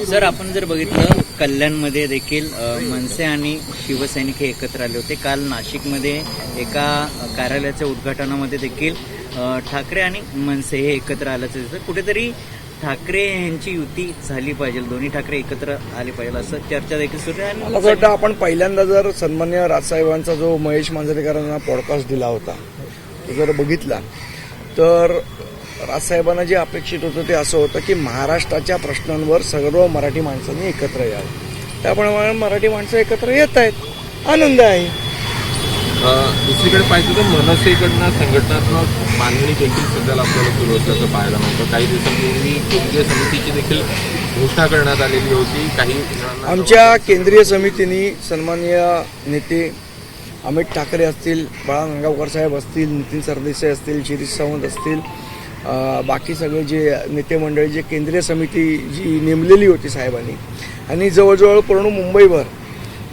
Sir, आपण जर बघितलं कल्याणमध्ये देखील मनसे आणि शिवसैनिक हे एकत्र आले होते. काल नाशिकमध्ये एका कार्यालयाच्या उद्घाटनामध्ये देखील ठाकरे आणि मनसे हे एकत्र आल्याचं दिसतं. कुठेतरी ठाकरे यांची युती झाली पाहिजे, दोन्ही ठाकरे एकत्र आले पाहिजे असं चर्चा देखील सुरू आहे. मला असं वाटतं आपण पहिल्यांदा जर सन्माननीय राजसाहेबांचा जो महेश मांजरेकरांना पॉडकास्ट दिला होता तो जर बघितला तर राजसाहेबांना जे अपेक्षित होतं ते असं होतं की महाराष्ट्राच्या प्रश्नांवर सर्व मराठी माणसांनी एकत्र यावं. त्याप्रमाणे मराठी माणसं एकत्र येत आहेत, आनंद आहे. दुसरीकडे पाहिजे तर मनसेकडनं संघटनात्मक बांधणी देखील सध्याला आपल्याला सुरू असल्याचं पाहायला मिळतं. काही दिवसांपूर्वी केंद्रीय समितीची देखील घोषणा करण्यात आलेली होती. काही आमच्या केंद्रीय समितीने सन्माननीय नेते अमित ठाकरे असतील, बाळा नांदगावकर साहेब असतील, नितीन सरदेसाई असतील, शिरीष सावंत असतील, बाकी सगळे जे नेते मंडळी जे केंद्रीय समिती जी नेमलेली होती साहेबांनी, आणि जवळजवळ पूर्ण मुंबईभर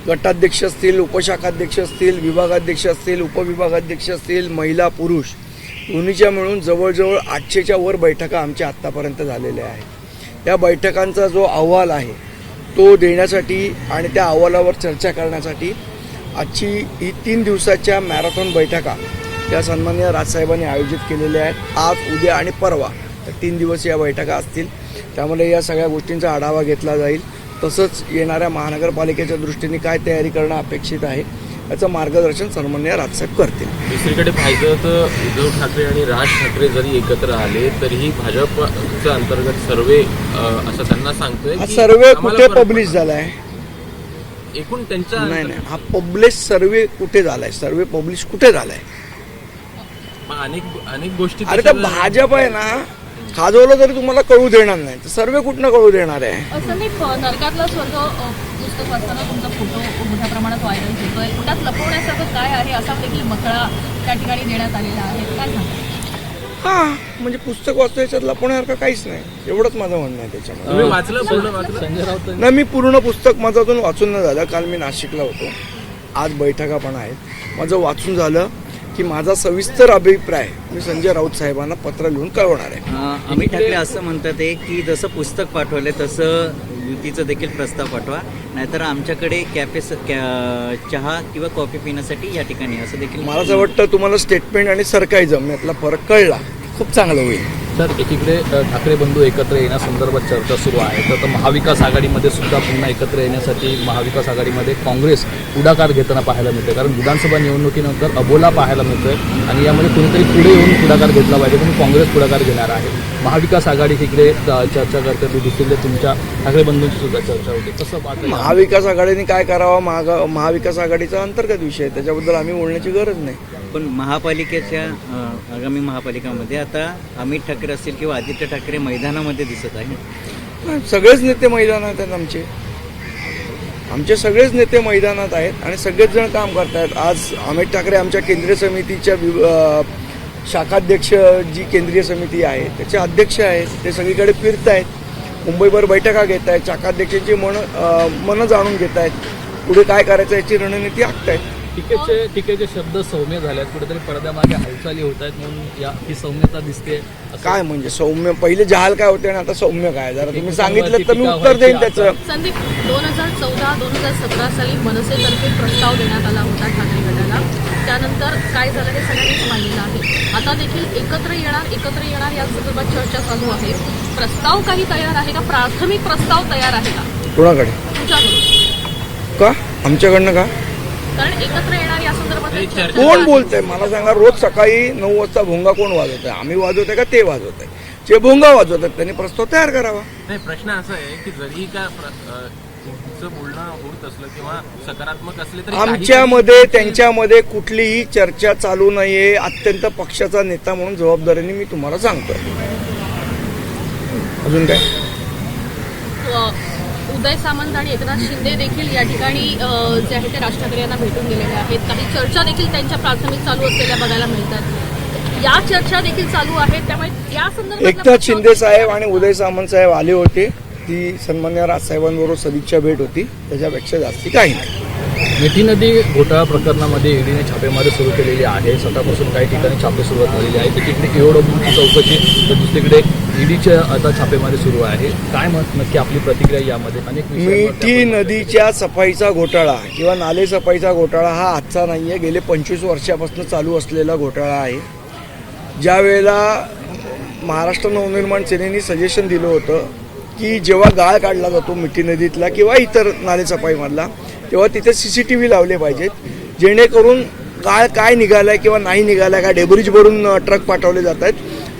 गटाध्यक्ष असतील, उपशाखाध्यक्ष असतील, विभागाध्यक्ष असतील, उपविभागाध्यक्ष असतील, महिला पुरुष दोन्हीच्या मिळून जवळजवळ 800च्या वर बैठका आमच्या आत्तापर्यंत झालेल्या आहेत. या बैठकांचा जो अहवाल आहे तो देण्यासाठी आणि त्या अहवालावर चर्चा करण्यासाठी आजची ही 3 दिवसाच्या मॅरेथॉन बैठका त्या सन्माननीय राजसाहेबांनी आयोजित केलेल्या आहेत. आज, उद्या आणि परवा तर 3 दिवस या बैठका असतील. त्यामुळे या सगळ्या गोष्टींचा आढावा घेतला जाईल. तसंच येणाऱ्या महानगरपालिकेच्या दृष्टीने काय तयारी करणं अपेक्षित आहे याचं मार्गदर्शन सन्माननीय राजसाहेब करतील. दुसरीकडे पाहिलं तर उद्धव ठाकरे आणि राज ठाकरे जरी एकत्र आले तरीही भाजपचा अंतर्गत सर्वे असं त्यांना सांगतोय. हा सर्वे कुठे पब्लिश झालाय? एकूण त्यांच्या नाही, हा पब्लिश सर्वे कुठे झालाय? सर्वे पब्लिश कुठे झालाय? अनेक गोष्टी. अरे तर भाजप आहे ना, खाजवलं तरी तुम्हाला कळू देणार नाही, तर सर्वे कुठनं कळू देणार आहे? असं मी नरकातला स्वर्ग पुस्तक वाचताना तुमचा फोटो मोठ्या प्रमाणात व्हायरल होतोय. त्यात लपवण्यासारखं काय आहे असा देखील मकळा त्या ठिकाणी देण्यात आलेला आहे, काय सांगा? हा, म्हणजे पुस्तक वाचतो याच्यात लपवण्यासारखं काहीच नाही, एवढंच माझं म्हणणं आहे त्याच्यामध्ये. संजय राऊत नाही, मी पूर्ण पुस्तक माझं अजून वाचून नाही झालं. काल मी नाशिकला होतो, आज बैठका पण आहेत. माझं वाचून झालं की माझा सविस्तर अभिप्राय मी संजय राऊत साहेबांना पत्र लिहून कळवणार आहे. अमित ठाकरे असं म्हणतात की जसं पुस्तक पाठवले तसं युतीचं देखील प्रस्ताव पाठवा, नाहीतर आमच्याकडे चहा किंवा कॉफी पिण्यासाठी या ठिकाणी असं देखील. मला असं वाटतं तुम्हाला स्टेटमेंट आणि सरकारिझम यातला फरक कळला, खूप चांगलं होईल. सर, एकीकडे ठाकरे बंधू एकत्र येण्यासंदर्भात चर्चा सुरू आहे, तर महाविकास आघाडीमध्ये सुद्धा पुन्हा एकत्र येण्यासाठी महाविकास आघाडीमध्ये काँग्रेस पुढाकार घेताना पाहायला मिळते. कारण विधानसभा निवडणुकीनंतर अबोला पाहायला मिळतोय आणि यामध्ये कुणीतरी पुढे येऊन पुढाकार घेतला पाहिजे, म्हणून काँग्रेस पुढाकार घेणार आहे. महाविकास आघाडी तिकडे चर्चा करते, दुसरीकडे तुमच्या ठाकरे बंधूंची सुद्धा चर्चा होते. कसं पाहता? महाविकास आघाडीने काय करावं, महाविकास आघाडीचा अंतर्गत विषय, त्याच्याबद्दल आम्ही बोलण्याची गरज नाही. पण महापालिकेच्या आगामी महापालिकामध्ये आता अमित ठाकरे असतील किंवा आदित्य ठाकरे मैदानामध्ये दिसत आहे. सगळेच नेते मैदानात आहेत, आमचे सगळेच नेते मैदानात आहेत आणि सगळेच जण काम करतायत. आज अमित ठाकरे आमच्या केंद्रीय समितीच्या शाखाध्यक्ष जी केंद्रीय समिती आहे त्याचे अध्यक्ष आहेत. ते सगळीकडे फिरत आहेत, मुंबईभर बैठका घेत आहेत, शाखाध्यक्षांची मनं जाणून घेत आहेत, पुढे काय करायचं याची रणनीती आखतायत. टीकेचे शब्द सौम्य झाल्यात, कुठेतरी पडद्यामागे हालचाली होत आहेत, म्हणून ही सौम्यता दिसते. काय म्हणजे सौम्य? पहिले जहाल काय होते आणि आता सौम्य काय? जरा तुम्ही सांगितलं तर मी उत्तर देईन त्याचं. संदीप, 2014-2017 साली मनसेतर्फे प्रस्ताव देण्यात आला होता ठाकरे गटाला. त्यानंतर काय झालं हे सगळ्यांनीच मांडलेलं आहे. आता देखील एकत्र येणार या संदर्भात चर्चा चालू आहे. प्रस्ताव काही तयार आहे का? प्राथमिक प्रस्ताव तयार आहे का? कोणाकडे? तुमच्याकडून का? आमच्याकडनं का? कारण एकत्र येणार या संदर्भात कोण बोलतंय मला सांगा? रोज सकाळी 9 वाजता भोंगा कोण वाजवत आहे? आम्ही वाजवत आहे का ते वाजवत आहे? जे भोंगा वाजवतात त्यांनी प्रस्ताव तयार करावा. नाही, प्रश्न असा आहे की जरी का बोलणं होत असलं किंवा सकारात्मक असले तरी आमच्यामध्ये त्यांच्यामध्ये कुठलीही चर्चा चालू नाहीये. अत्यंत पक्षाचा नेता म्हणून जबाबदारीने मी तुम्हाला सांगतोय. अजून काय? उदय सामंत आणि एकनाथ शिंदे देखील या ठिकाणी जे आहे ते राज ठाकरे यांना भेटून गेलेले आहेत. काही चर्चा देखील त्यांच्या प्राथमिक चालू असलेल्या बघायला मिळतात. या चर्चा देखील चालू आहेत, त्यामुळे या संदर्भात एकनाथ शिंदे साहेब आणि उदय सामंत साहेब आले होते. ती सन्मान्य राजसाहेबांबरोबर सदिच्छा भेट होती, त्याच्यापेक्षा जास्ती काही नाही. मिठी नदी घोटाळा प्रकरणामध्ये ईडीने छापेमारी सुरू केलेली आहे. स्वतःपासून काही ठिकाणी छापे सुरुवात झालेली आहे. एकीकडे ईओडब्ल्यूची चौकशी तर दुसरीकडे ईडीच्या आता छापेमारी सुरू आहे. काय मत नक्की आपली प्रतिक्रिया यामध्ये? अनेक विषयांवर मिठी नदीच्या सफाईचा घोटाळा किंवा नाले सफाईचा घोटाळा हा आजचा नाही आहे, गेले 25 वर्षापासून चालू असलेला घोटाळा आहे. ज्या वेळेला महाराष्ट्र नवनिर्माण सेनेने सजेशन दिलं होतं की जेव्हा गाळ काढला जातो मिठी नदीतला किंवा इतर नाले सफाईमधला, तेव्हा तिथे CCTV लावले पाहिजेत, जेणेकरून गाळ काय निघालाय किंवा नाही निघालाय, काय डेब्रिज भरून ट्रक पाठवले जात आहेत,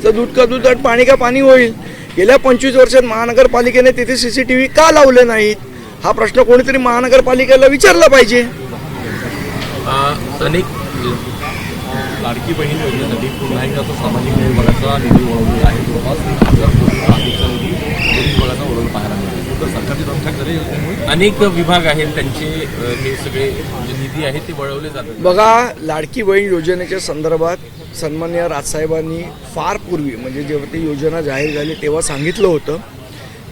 तर दूध का दूध आणि पाणी का पाणी होईल. गेल्या 25 वर्षात महानगरपालिकेने तिथे CCTV का लावले नाहीत हा प्रश्न कोणीतरी महानगरपालिकेला विचारला पाहिजे. अनेक लाडकी बहीण योजनेसाठी पुन्हा एकदा तो सामाजिक न्याय विभागाचा निधी वळवलेला आहे. जवळपास 1,000 कोटी अधिकचा निधी पोलीस विभागाचा वळवून पाहायला मिळाला. तर सरकारची दमछाक झाली योजनेमुळे अनेक विभाग आहेत त्यांचे हे सगळे जे निधी आहेत ते वळवले जातात. बघा, लाडकी बहीण योजनेच्या संदर्भात सन्माननीय राजसाहेबांनी फार पूर्वी म्हणजे जेव्हा ती योजना जाहीर झाली तेव्हा सांगितलं होतं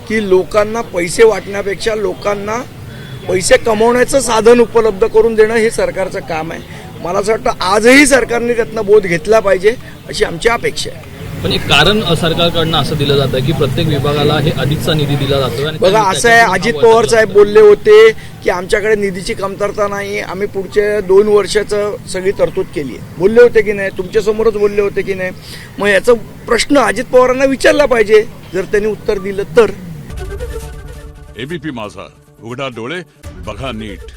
की लोकांना पैसे वाटण्यापेक्षा लोकांना पैसे कमवण्याचं साधन उपलब्ध करून देणं हे सरकारचं काम आहे. मला असं वाटतं आजही सरकारने त्यातनं बोध घेतला पाहिजे अशी आमची अपेक्षा आहे. पण एक कारण सरकारकडनं असं दिलं जातं की प्रत्येक विभागाला हे अधिकचा निधी दिला जातो. आणि बघा, असं आहे, अजित पवार साहेब बोलले होते की आमच्याकडे निधीची कमतरता नाही, आम्ही पुढच्या 2 वर्षाचं सगळी तरतूद केली आहे. बोलले होते की नाही? तुमच्यासमोरच बोलले होते की नाही? मग याचा प्रश्न अजित पवारांना विचारला पाहिजे, जर त्यांनी उत्तर दिलं तर. एबीपी माझा, उघडा डोळे बघा नीट.